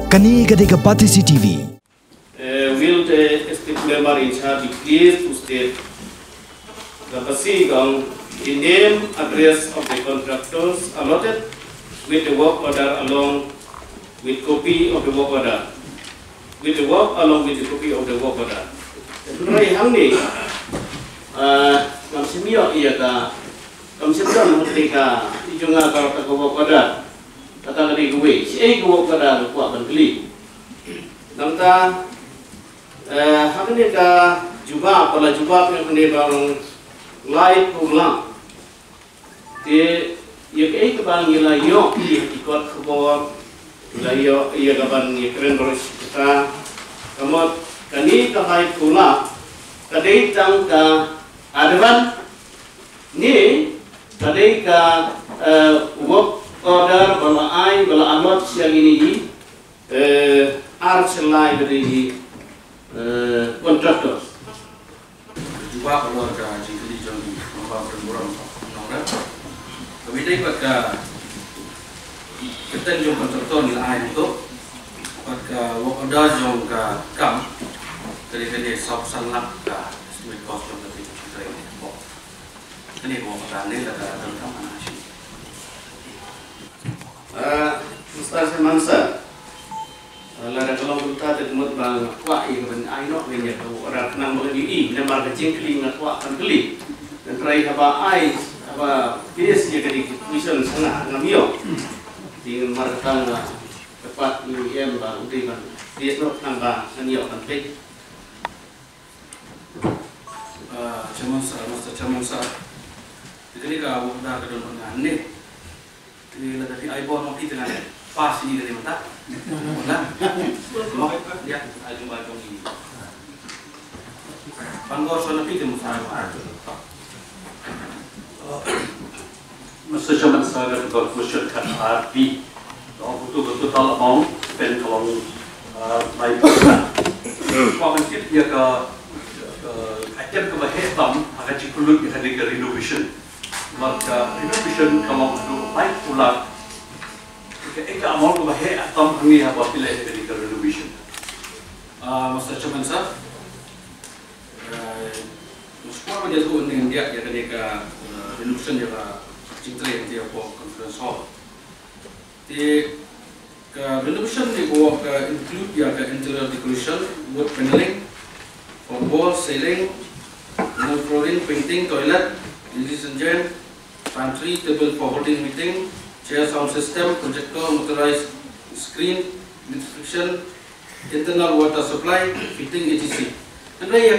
Kani Gadega Patisi TV. Will the state member in charge be pleased to state the proceeding, the name, address of the contractors allotted with the work order along with copy of the work order. With the work along with the copy of the work order. Rai hang ni, kami semua iya ka, kami semua mesti ka, ijunga kalau tak work order, kata lagi gue, si work order kuat beli. Namta, hang ni ka juga, kalau juga yang ni bang light pulang, ti ia ke bang ia yo ikut kebor, ia ia kapan ia keren terus kita, kamu kani kahai pula, kadai tang ka advan ni kadai ka work order bala ai bala alot siang ini arcelai dari contractors. Juga keluarga jadi jangan membawa bermurah nongret. Kemudian pada kita jom kontraktor nilai ai itu pada work order jom ka kam. Jadi sob sanlak ka estimate cost yang tadi kita ini kok. Ini mau petani ada tentang mana sih? Ustaz Mansa, lara kalau kita tetap bang kuat ini kan aino ini tu orang kenal bagi nama kecil kali nak kuat kan kali. Dan terakhir apa ai apa bis dia kali mission sana ngamio. Di marketang tepat UIM bang udah bang dia nak nambah ngamio kan pek. Cuman sa, jadi kalau udah kedua ni, jadi dari iPhone mau kita ni, pas ini dari mana? Mana? Ya, iPhone ini. Panggor sana kita mesti Mr. Chairman, sir, the conclusion can be the total amount spent along my program. Akan kebahagiaan akan dikulut dengan renovation. Maka renovation kalau itu baik pula, jika amal kebahagiaan kami apa pilih dengan renovation. Mr. Chairman sir, semua menjadi dengan dia ketika renovation dia cinta yang dia buat conference hall. Di renovation dia buat include dia interior decoration, wood paneling, for wall, ceiling, flooring, painting, toilet, ladies and gents, pantry, table for holding meeting, chair sound system, projector, motorized screen, inspection, internal water supply, fitting etc. Nanti ya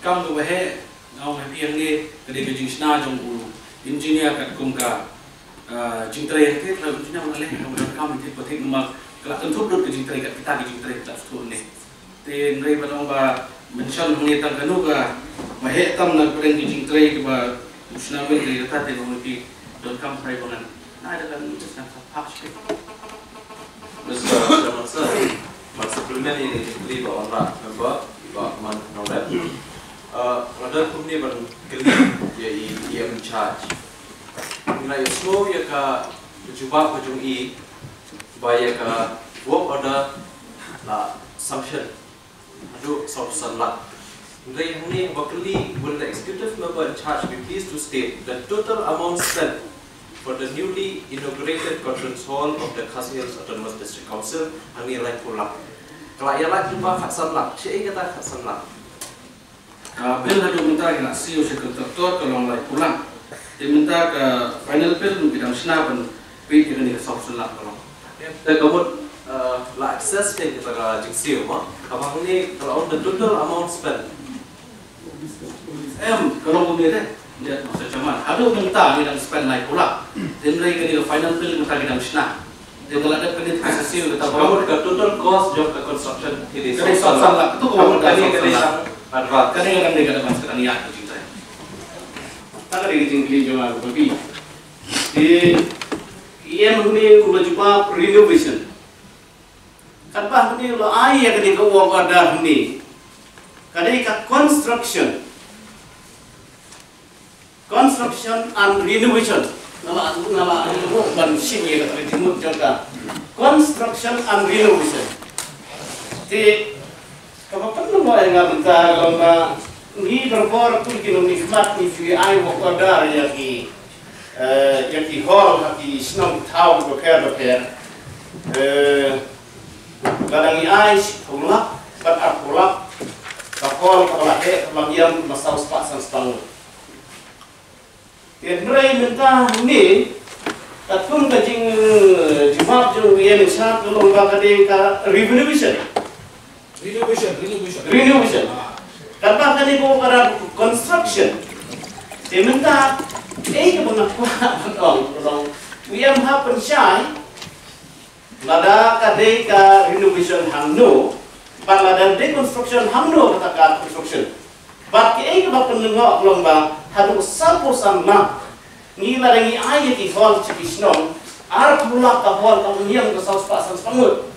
kam tu bahe, ngau yang ni kedai kerja sena jong ulu, engineer kat kumka, jingtrai yang kita engineer mana leh, kemudian kam itu penting nama kalau tentu dulu jingtrai kat kita jingtrai tak sesuatu ni. Then nanti pada orang mention mengenai kanu ka mahe tam nak perang kijing tray ke ba usna wen dari tadi mungkin don kam tray bangan nah ada kan just nak patch ke Mr. Chairman sir sebelumnya ini di bawah orang member bawah man nongret ada kumni ban kali ia in charge na ismo ya ka juba pajung I baya ka work order la sanction Aduh, soal lah. Dari ini, wakili will the executive member in charge be pleased to state the total amount spent for the newly inaugurated conference hall of the Khasi Hills Autonomous District Council ini lain pula. Kalau ia lagi cuma faksan lah, siapa kata faksan lah? Bill ada minta kita CEO sekretariat kalau lain pulang. Dia minta ke final bill bidang senapan, bid dengan dia soal lah kalau. Dan kemudian la access yang kita jingsiu mah, abang ni kalau the total amount spent. Kalau kemudian dia masa cuman, ada minta bidang spend lain pula. Dia mereka ni final bill minta bidang senap. Dia kalau ada kredit hasil kita kamu the total cost job construction ini. Jadi soal lah, itu kamu tadi kena advance. Karena yang mereka dapat sekarang ya cinta. Tak ada tinggi jual bagi. Ia mengenai ulah jumpa renovation. Kanpa ni lo ai yang ni kau work order ni. Kadai ka construction and renovation. Nala itu ban sini ya kata timur juga. construction and renovation. Di kapag mo ay nga mentah lomba ni berpor pun kinom nikmat ni fi ay mo kodar yaki hall yaki snom tau beker badangi ay pulak bat pulak kapol kapal bagian masau sepak sang Tiada mentah ni, tapi kajing jumap jauh yang besar kalau orang kata renovation. Karena kan itu para construction. Tiada mentah, kebenar orang yang happen shy, lada kata renovation hamno, lada deconstruction hamno kata construction. Bagi kebenar nengok lomba hadu sapu sama ni larangi ayat di hal cikisnom arah pula kahwal kamuniang kesaus pasan sepangut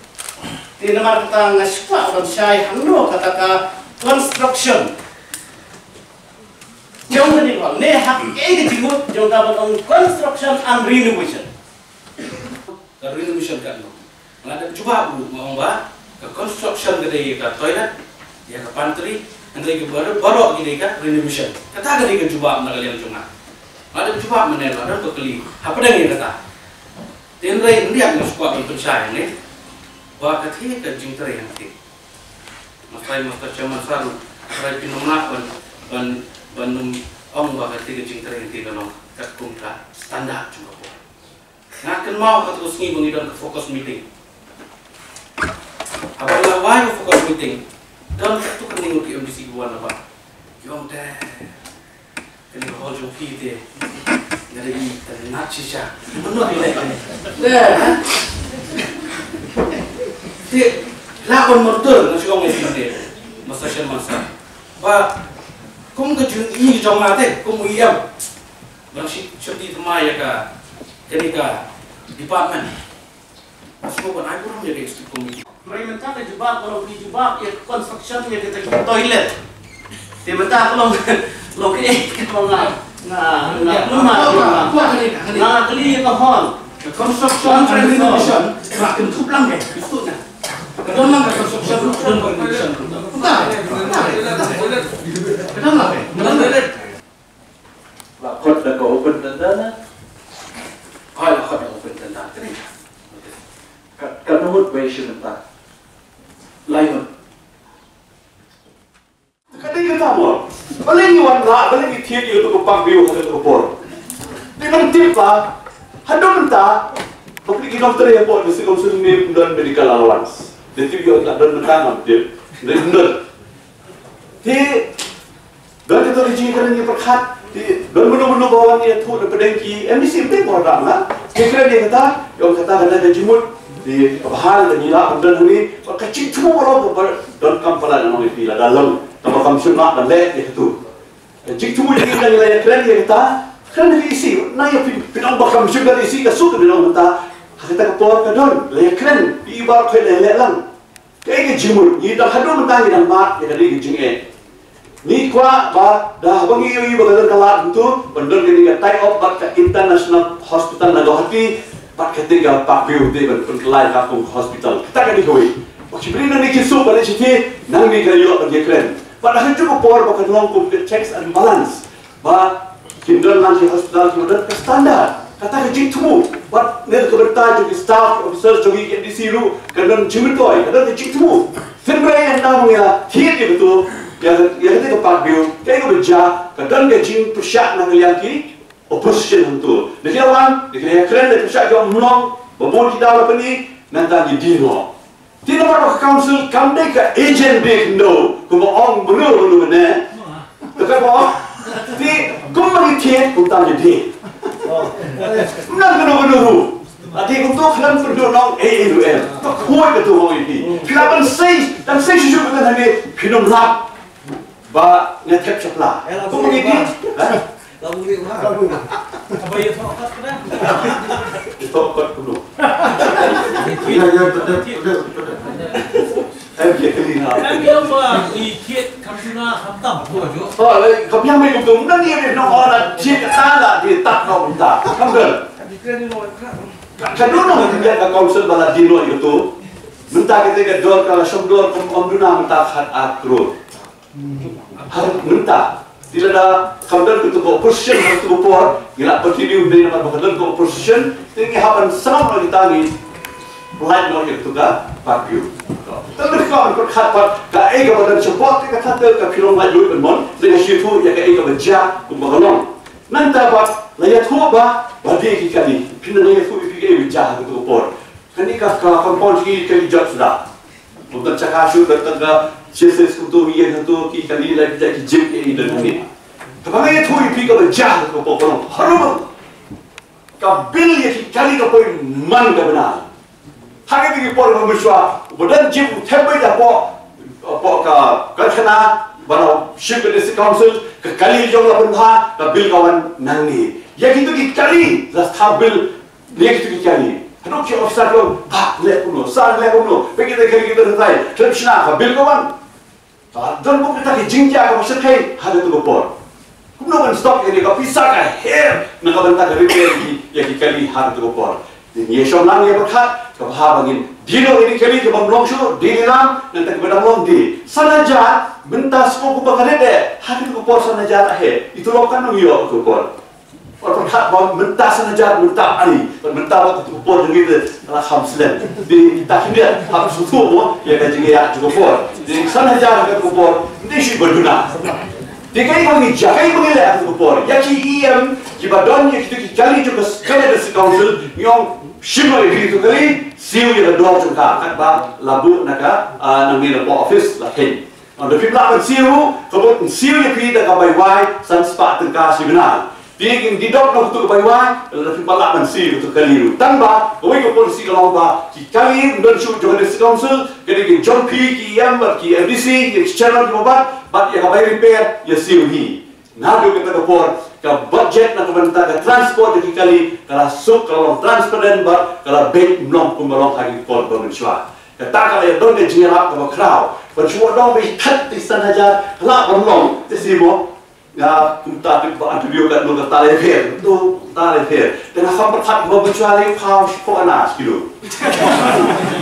di nama kata ngaspa dan syai hando kata construction jauh dari hal ne hak dijemput jauh dapat on construction and renovation kan lo ada coba bu mau ke construction gede ke toilet ya ke pantry Andai baru gini kan renovation. Kata gini kan coba menagalian cuma. Ada coba menel ada bekeli. Apa dah ni kata? Tenrai dia yang suka berpercaya ni. Bahawa kata kan cinta yang ti. Masai cuman selalu. Rai pinumlah ban ong bahawa kata cinta yang ti kalau kat kumta standar cuma. Nak mau kata usni mengidam ke fokus meeting. Apabila wahyu fokus meeting. Dan itu kan tengok di MDC buat apa? Yang dah, kena hal joki deh, dari nak sisa, mana ni? Dah, deh, lawan mortal nasi orang ini deh, masa. Bah, kamu kerja ini jangan ada, kamu iam, bangsi seperti temai ya kah, department, semua pun aku orang jadi komisi. Mereka mentah jebak kalau di jebak ya construction ya kita toilet. Dia mentah kalau nggak keli ke hall. Construction and renovation makin kuplang deh, itu nah. Kalau nggak construction dan renovation, kenapa? Kot dah kau open tanda. Kalau kot dah open tanda, kenapa? Kan nomor version entah. Lain. Kadang kita mau, paling iwan lah, palingitiap itu kepak biu ada kepor. Di mana tip lah, hadam mentah, bagi kita dokter yang buat mesti konsum ni dan medical allowance. Di tip itu ada mentah tip, dari benar. Di dan itu dijikan ni perkat, di dan benar-benar bawa ni tu ada pedengki, mesti penting orang lah. Kira dia kata, yang kata ada jimut. Di bahal dan nila dan ini kecil tu orang dan kampala dan orang itu dalam tambah kamsunat dan leh itu kecil tu jadi dan nila yang keren dia kata keren isi naya pinang bakam sunat isi kasut bilang kata kata kapor kadon leh keren ibar keren leh lang kayak jimur ni dah hadon mentang dan mat yang dari jingge ni kuah bah dah bangi bagaimana kalat itu benar jadi tie up ke international hospital Nagahati. Pak ketika Pak Biu dia berkelai kapung hospital kita kan dikoi. Waktu beri nanti kisah pada situ nanti kaya lagi keren. Padahal cukup power bahkan longkum ke checks and balance. Bah kindal nanti hospital kemudian ke standar. Kata kerja tu, buat ner keberta juga staff officer juga di situ kadang jimitoi kadang kerja tu. Sebenarnya yang namanya tiada betul. Yang ketika Pak Biu kayak kerja kadang kerja pusat nanti lagi. Opposition untuk negarawan, negara keren dan pusat jauh menang, berbon kita apa ni, nanti di dino. Tidak mahu council, kami ke agent dek no, kumpul orang benar mana, dekat bawah, di kumpul tiap kumpul di, menang benar. Nanti kumpul kalian berdua nong AUL, tak kuat betul orang ini. Kenapa saya dan saya susu bukan hanya minum lap, bah ngetep ceplah. Kumpul ini. Kamu ni apa ya tokat kan? Tokat dulu. Kami apa? Ikut kamsuna hamtam tu aja. Oh, kami yang mereka tu, mana ni ada orang cik kata lah dia tak kau minta, kamu kan? Kami kena ni orang kan. Kadang kita ke Council Baladino itu, mentah kita ke dor kalau sumdor omduna mentah hat akro. Mentah. Tidak ada kemudian kita go position untuk upor, gila continue dari nama kemudian go position, tinggi hapan sama kita ni, light no itu kan, pakai. Tapi kalau kita khawatir, kalau ego badan support kita khawatir kalau film light dulu pun, dengan situ ya kalau ego berjaya, kumpulan. Nanti apa? Layat huba, badai kali, pindah layat huba pergi berjaya untuk upor. Kini kalau kompon kali jauh sudah, untuk cakap sudah tengah. Jesus untuk ia untuk kita ni lagi jadi jam ini dan ini. Tapi layat huba pergi berjaya untuk upor. Harum, kabil ya kali kapoi man kebenar. Hari ini upor bermusyawarah. Badan jim tempat apa kerana baru Ship District Council kekali jom lapan ha bil kawan nangi. Ya gitu kali las bil dia gitu kali. Aduh kau officer kau lek puno, sar lek puno. Pergi kita rentai. Terusna bil kawan. Dan bukan kita jinja kau masuk kai ada tu upor. Kuno kan stop ini kau pisah kai hair nak kau bentang repair ya kali ada tu upor. Ini syamlang ya berkat kau bangin dino ini kali kau belum syur di dalam nanti kau belum di sana jahat bentar semua kau bangin deh hari tu kau sana jahat akhir itu lokan nung yo kau orang berkat bang bentar sana jahat bentar ali bentar waktu kau dengan itu hamslen di tak dia ham susu ya kan juga kau di sana jahat kau ini sih berduna. Dikai bagi jagai bagi leh aku kau ya ki badan ya kita kali juga sekali ada council yang Shima itu kali siu yang dua jengkak kat bah labu naga namira office lain. Ada pihak siu kemudian siu yang kita kabai wai sanspa tengkah signal. Dia di dok nak tu kabai wai ada pihak siu itu kali itu. Tanpa kau ikut polisi kalau bah kali menurut juga di council jadi John P KM ki MDC ki channel ki obat bat ya kabai repair ya siu hi. Nado kita kapor ke budget nak bentar ke transport jadi kali kalau suk kalau transparan bar kalau baik belum kumalong hari pol bermencuat. Kata kalau yang dong dia jenap kalau crowd bercuat dong berkat di sana aja kalau belum tesibo ya kita tu bio kat lu kata leher tu tak leher dengan ham berkat bermencuat lagi kau kau anas gitu.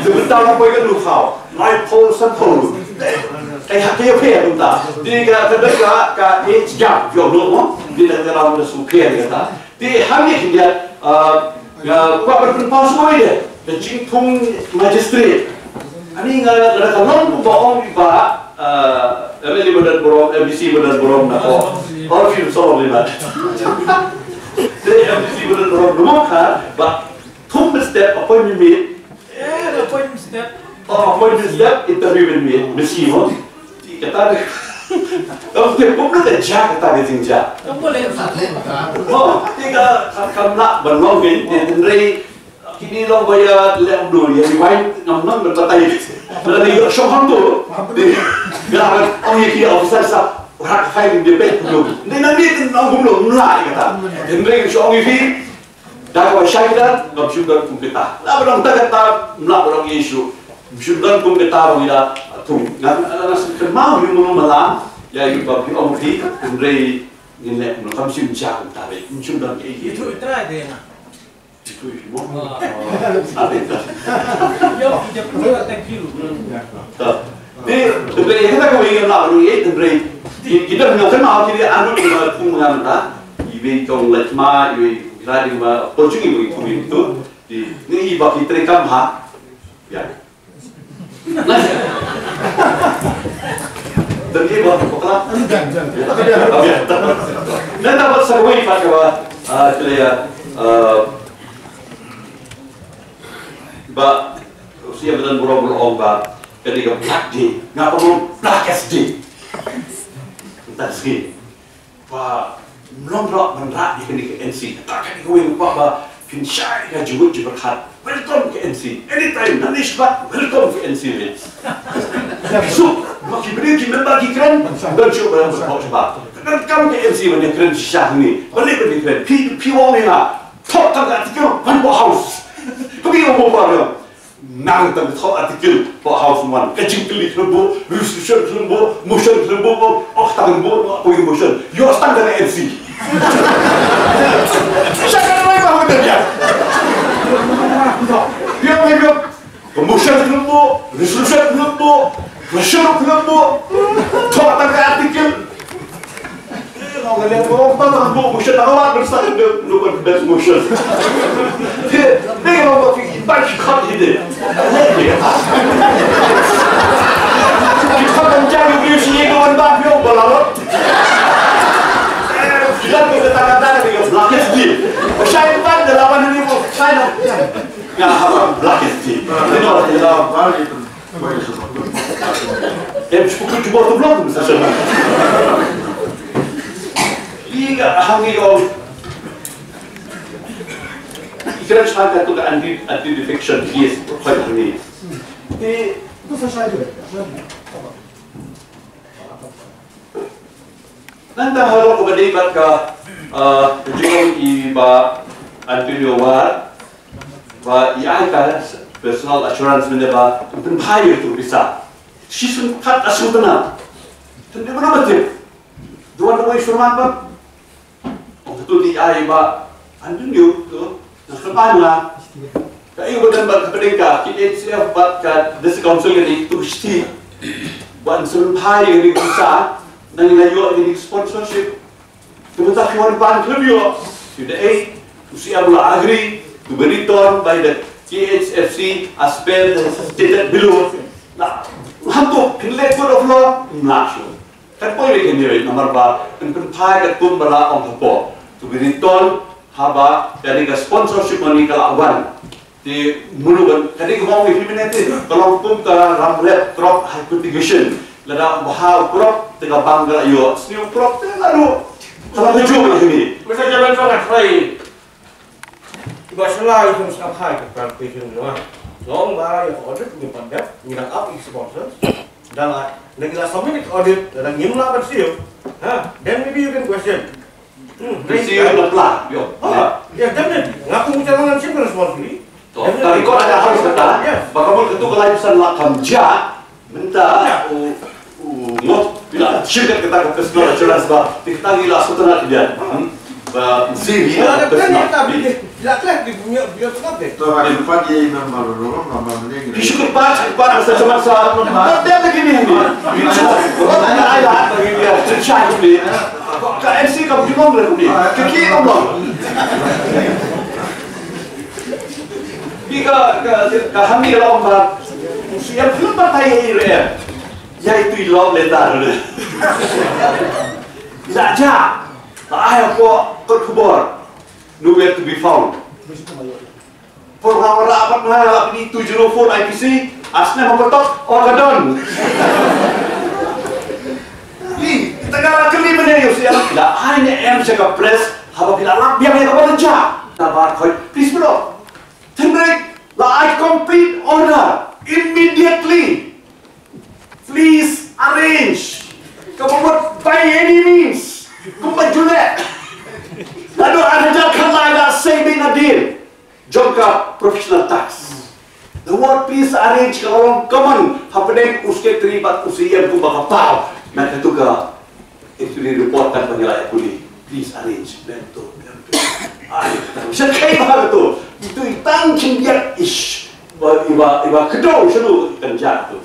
Sebentar apa yang lu kau naik pol sampul. Kayak apa entah. Di ke jam jodoh di dalam supir kata. Di hamil dia kuat berpenpas semua dia. Dan jingtung magistrat. Ani ada kalau bohong iba MLA badan borom MDC badan borom nak all film soal lima. Jadi MDC badan borom rumah kan, but two step appointment meet. Appointment step. Appointment step interview with me. Mesti mo. Kata dia, kalau dia pun ada jaga kata dia tinggal. Kamu boleh Oh, tiga kamla berlong ni, dari kini long bayar lem dulu ya, rewind enam berbatai. Berarti shoham tu, dia orang yang kira officer sah, orang kaya dia pay dulu. Ni nanti enam dulu mulai kata. Dari shoham ini, dah kau syaitan, kau sudah kumpulan. Lah orang tak kata, mulai orang isu, sudah kumpulan orang tu, nak mau yang malam, ya ibu bapa orang di, dari ni kami sudah tarik, sudah kayak itu try deh nak. Itu semua. Yo, dia perlu thank you. Dari kita kau ingin nak orang dari kita nak kenal kita anu kita pungan ta, ibu kau lecma, ibu radio ma, pojungi itu di ni ibu kita rekam ha, ya. Dan dia buat apa? Jangan. Dan dapat sebuah ibarat bahwa saya ba usia badan burung ba ketika black day, ngapa mau blackest day? Entah sih. Ba belum berat di ketika NC. Tak kan kau yang ba kinshai ka jubut berkat. Welcome ke NC. Anytime nanti sebab welcome ke NC. So, bagi beri kita bagi keren dan cuba berapa. Dan kamu ke NC mana keren syah ni. Balik keren. Pi wong ni lah. Top tangga tiga one house. Kau biar apa dia? Nang tang top artikel house one. Kecil kali kelembu, restriction kelembu, motion kelembu, tang kelembu, apa yang motion? Yo stand dari NC. Siapa yang mahu dia? promotion kelompok, resolution kelompok, pressure kelompok, talk tentang artikel. Orang yang berompat kelompok motion awak bersama dengan lupa best motion. Dia kelompok baik kat ini. Kita mencari usia kawan bapak yang berlalu. Kita kata-kata dengan belakang sedih. Saya bukan dalam ini saya nggak apa belakang sedih. Ini orang dalam hal itu. Cukup cuma tu belum misalnya. Iya hangi om. Ikan saya tu kan anti defection yes quite ini. Itu selesai juga. Nanti kalau kepada ibat ke jengong iba Antonio War, ba ia kan personal assurance menjadi penghayir tu bisa. Sisun kat asutana. Tende mana betul? Dua orang instrumen apa? Oh betul di iba Antonio tu nak mana? Kaya bukan bak kepada kita buat kat desa council ini tu mesti buat penghayir ni bisa. Nang ilayo ini sponsorship. Kemudian kawan pan kelio. Sudah usia mula agri to be returned by the KHFC as per stated below. Nah, hantu kinlek pun of law national. Kan poin ini ni nomor ba. Penpai kat pun bala om hapo to be returned haba dari ke sponsorship money kalau awan. Di mulukan tadi kemau implemented kalau pun ke ramlet crop high cultivation. Lada bahau crop tengah bangga yo sniu crop lalu kalau hujung ini Masa jalan sangat baik. Iba salah itu sangat high ke plantation doang. Long ba yang audit ni pandai, ngilang up sponsors. Dan negara submit audit dan ngimla bersih. Then maybe you can question. bersih lelah yo. Ya definitely. Ngaku ucapan simple responsibly. Tapi kau ada harus kata, bagaimana ketua kelainan lakam ja minta ngot bila syirkat kita ke sekolah jelas bah kita gila sutera dia sini Ada kan kita bila kelas di dunia dia tetap deh. Tuh hari depan dia normal dulu, normal ini. syukur pas macam dia begini ini ada ayat bagi dia cerita ini ke MC kau bingung lah ni kiki ngomong jika kami lomba siap belum partai ini yaitu ilom letar saja ayah kok kubur nowhere to be found program rapat mana ini 704 IPC asnya mempertok orgadon ini tegak kali mana Yosef tidak hanya em jaga press apa bila lap dia punya kabar kerja nabar kau please bro tendrik lah I complete order immediately. Please arrange. Kamu buat by any means. Kamu julek. Lalu ada jalan lain saving a deal. Jangka professional tax. The word please arrange kalau orang common. Happening uske terlibat usia aku bakal tahu. Mereka tu ke itu direportkan penilaian pulih. Please arrange. Bentuk. Saya kaya bahagia tu. Itu itang cinggiat ish. Iba kedau selalu kerja tu.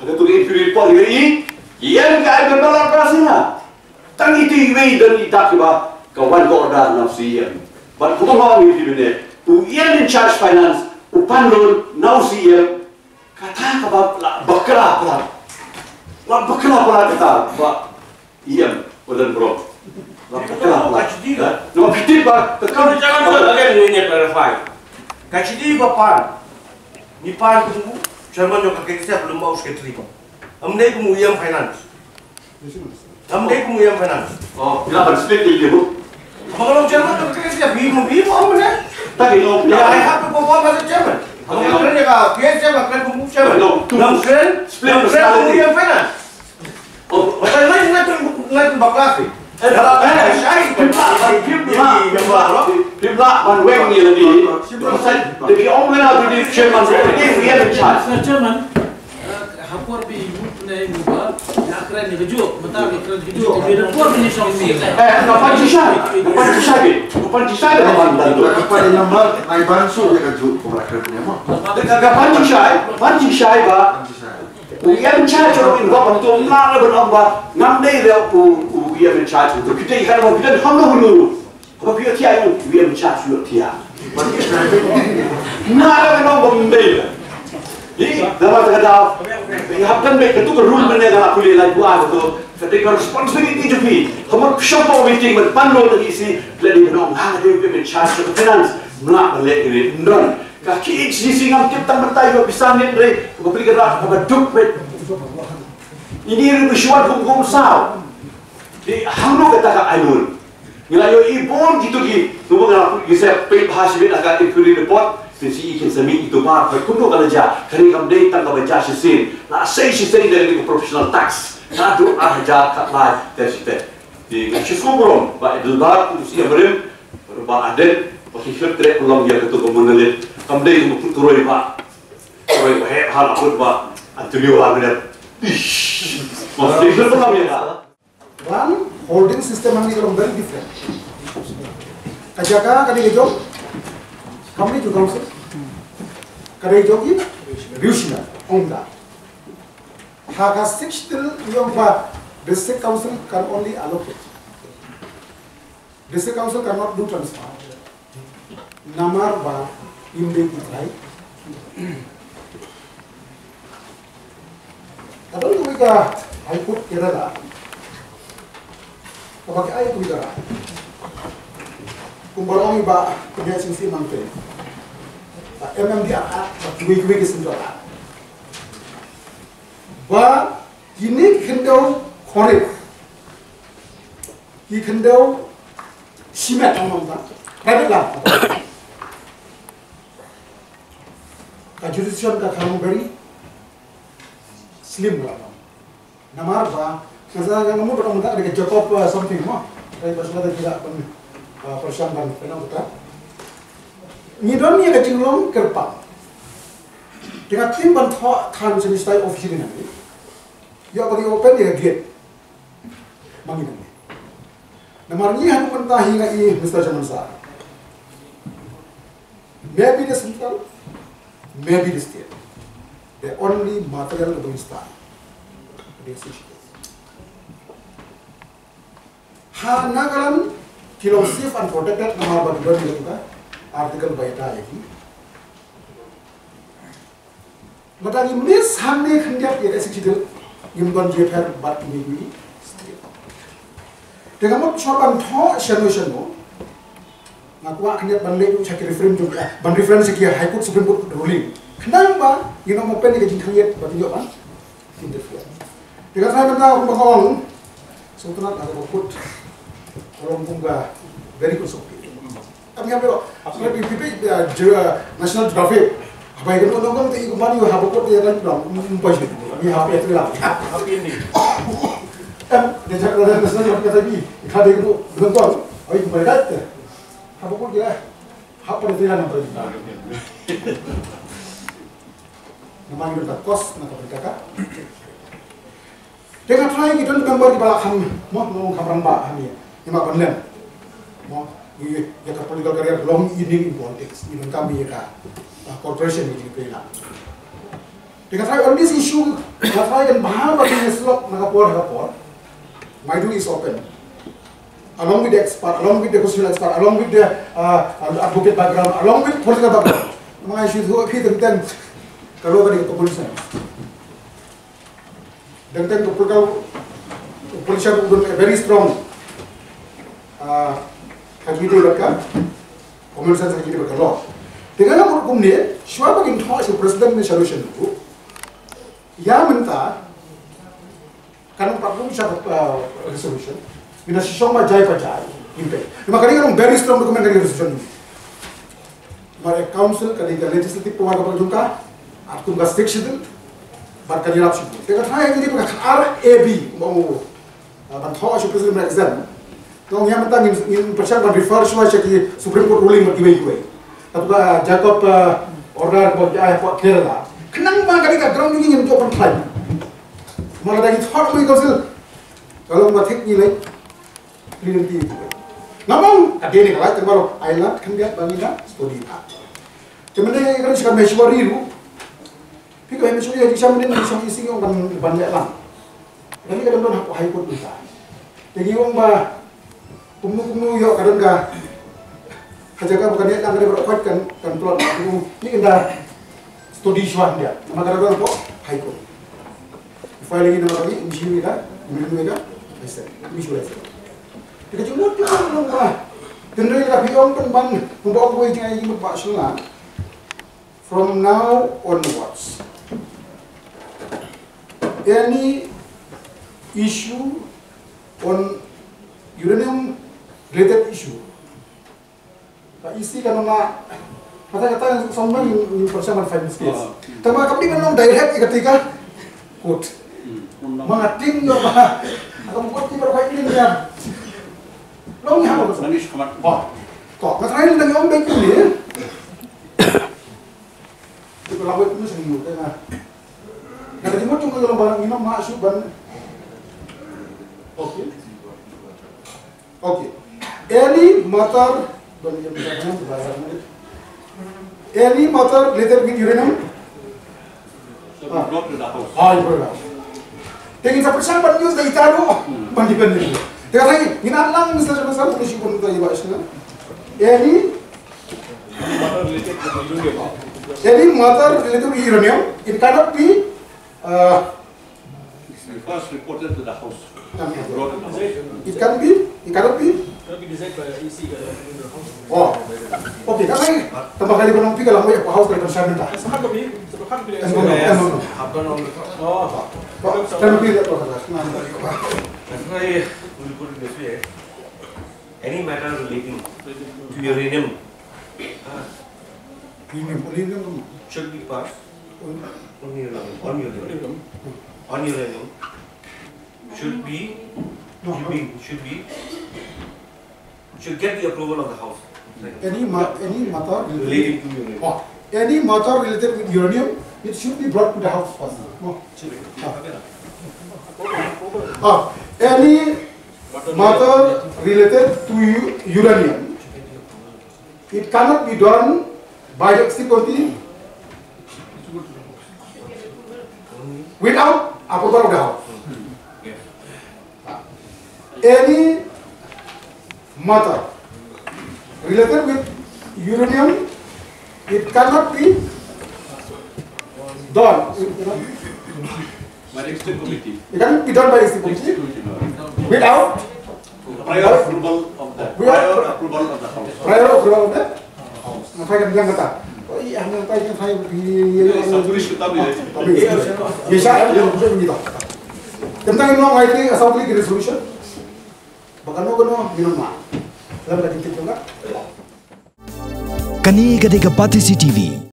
Ada tu itu report ini, yang kaya berdolar berasnya. Tang itu ini dan itak iba kawan korda nafsi yang. But kau tahu ini ni, yang in charge finance, upan loan nafsi yang kata kau bakra pula, bakra pula kata, bah yang bukan bro. Bakra pula. Nama fitir bah. Kalau jangan tu lagi ni clarify. Kacidi bapan, ni pan tu. Chairman जो करके किसी अपने माउस के तरीकों हमने एक मुयम finance Oh, bila bersplit di ibu. Kalau chairman जो करके किसी अभी हमने Tak ilmu. ya I have to perform as a chairman हमने करने का किया chairman करने को chairman namsen split मुयम फाइनेंस मतलब line baklas sih Pimla Manweng ni lagi. Jadi orang mana tu di chairman ni dia in charge. chairman hapor bi mutne muba akran ni gejo mata akran gejo ke dia por ni song ni kapan cisai kapan tantu. Kepada nomor ai bansu dia kaju korak punya mah. Kapan cisai ba. Uian charge orang ini bapak tu mana berapa ngam deh dia uian charge tu kita ikan apa kita hamil dulu. Apa kita tiada uian charge juga tiada. Mana berapa benda. Jadi dapat kata, ihapkan mereka tu kerun benda kalau kuliah lagi buat tu. Ketika responsibility jadi, kamu siapa meeting berpandu lagi si, lagi benong, ada uian charge tu finance, nak balik ini, non. Kaki sisi ngam tip tang bertai yo bisa ni re ko beli gerak ko duk bet ini ri bersuat hukum sao di hamlo kata ka ainul ngila yo ibon gitu gi tu ngala gi se pe bahas bet agak ikuri report sisi ikin sami itu bar ko kuno kala ja kari kam dei tang ka baca sisin na sei sisin dari professional tax na do arja ka lai tesite di ngachisumbron ba idulbar tu sia berem ba aden posisi tre ulang ya ketu komunalit kamdei itu turoi pak, turoi hal aku pak, antulio ambil, masih itu pun ya. One holding system ini kalau very different. Kajaga kali itu, kami juga masuk. Kali itu ini, Rusia, Onda. Haka 6 still yang pak, district council can only allocate. District council cannot do transfer. Namar ba imbe kitrai. Kadang tu mereka ikut Kerala. Apa ke ayat mereka? Kumbarong iba punya sisi mangke. MMDR kuwi kesentuhan. Ba ini kendau korek. Ini kendau simet amang ba. Baiklah. Jurisdiction ka kamu very slim lah. Namar ba, masa kamu bertemu dengan Jacob something mah, saya bersuara tidak persiapan kenal kita. Nidon ni kecil long kerpa. Dengan tim bantu kan jenis style office ini nanti, ya bagi open dia gate, mangi nanti. Namar ni hanya mentahi lagi Mr. Jamansa. Maybe the central. Maybe the state. The only material going to start. Ha nagalan kilo safe and protected nama bagi itu kan artikel baita lagi. Mata ini hamne khenjap ya executive imban jeper bat ini state. Dengan coba tho solution ngaku khenjap banle itu cakap reference sekian High Court Supreme Court ruling. Kenapa? Ini mau pen dengan jingkriat bagi apa? Interfere. Dengan saya minta pembahasan, sultanat ada bukut orang pungga very konstruktif. Kami ambil apa PPP National Geographic. Apa yang orang-orang tu kembali apa bukut dia kan bilang mumpah itu. Kami apa itu lah. Apa ini? Dia cakap ada National Geographic tadi. Ada itu bentuk. Ayo kembali kat. Apa bukut dia? Apa itu yang nampak? Namanya berita kos nak berkata. Dengan try kita gambar di belakang, mau kameran mbak kami, ini mak pandem, mau ini ya political career long in politics, ini kami ya corporation ini pernah. Dengan try on this issue, dengan try dan bahas bagi slot nakapor, my door is open. Along with the expert, along with the constitutional expert, along with the advocate background, along with political background, mga issues kita tentang kalau tadi kepolisian. Dan kepolisian very strong. Haji itu mereka, komunitas haji itu mereka law. Dengan hukum ni, siapa yang tahu si presiden ni solution itu, ya minta kan 40 resolution, mina sisong majai pajai, impact. Makanya kan very strong dokumen dari resolution ini. Mari council kali legislative pewarga perjungka, aku nggak stick situ. Barkan dirap situ. Dengan saya ini pakai RAB mau bantu si presiden exam. Kalau yang mentang in persiapan refer semua cek Supreme Court ruling berkiwai-kiwai. Tapi Jacob order buat ayah buat Kerala. Kenapa kali kat ground ini yang jauh penting? malah dari thought we council kalau matik nilai clearly namun ada ni kalau terbaru island kan dia bangina studi tak kemudian kalau sekarang meshwari itu Pika yang meshwari aja siapa ni bisa isi orang banyak lang jadi kadang-kadang aku high court kita jadi orang bah kumu yo kadang-kadang kajaga bukan dia lang kadang berkuat kan plot ini kena studi syuan dia maka kadang-kadang kok high court file lagi nama lagi mesti kita bisa visualize jika cuma tu orang bah tendai tapi orang kan bang membawa gue jangan ingin berbuat salah from now onwards any issue on uranium related issue tak isi kan nama kata-kata yang sama yang bersama 5 minutes tapi kami memang direct ketika quote mengating yo bah akan buat di berapa ini ya lo ni apa tu Manish Kumar. kok matrai dengan orang baik ni itu lagu itu sering tengah ada di mana kalau barang ini masuk ban okay any matter any matter related with uranium Brought to the house. Tingin sa persahabat news na italo, pandiban nito. Teka lagi, ginaan lang Mr. Chairman, kung isipon tayo ba isna. Any matter related to uranium, it cannot be First reported to the house. Brought to the house. it cannot be designed by EC in the house. oh okay kan lagi tambah kali banong pika lang mo ya house ka sa nita Sa kami, sa kami pili. Habang on the Oh. kan pila to ka that's why we put it this way. Any matter relating to uranium ini should be passed on uranium should get the approval of the house. any matter Relating to uranium. oh any matter related with uranium it should be brought to the house first any matter related to uranium it cannot be done by the executive committee without approval of the house. Any matter related with uranium, it cannot be done. By the executive committee. It cannot be done by the executive committee without Prior approval of the house. prior approval of the house. Saya akan bilang kata, oh iya, yang tadi saya Established kita ya saya yang bisa begitu. Tentang ini mengenai assembly resolution, bahkan mau minum mah, dalam kajian juga. Kani Gadega Patisi TV.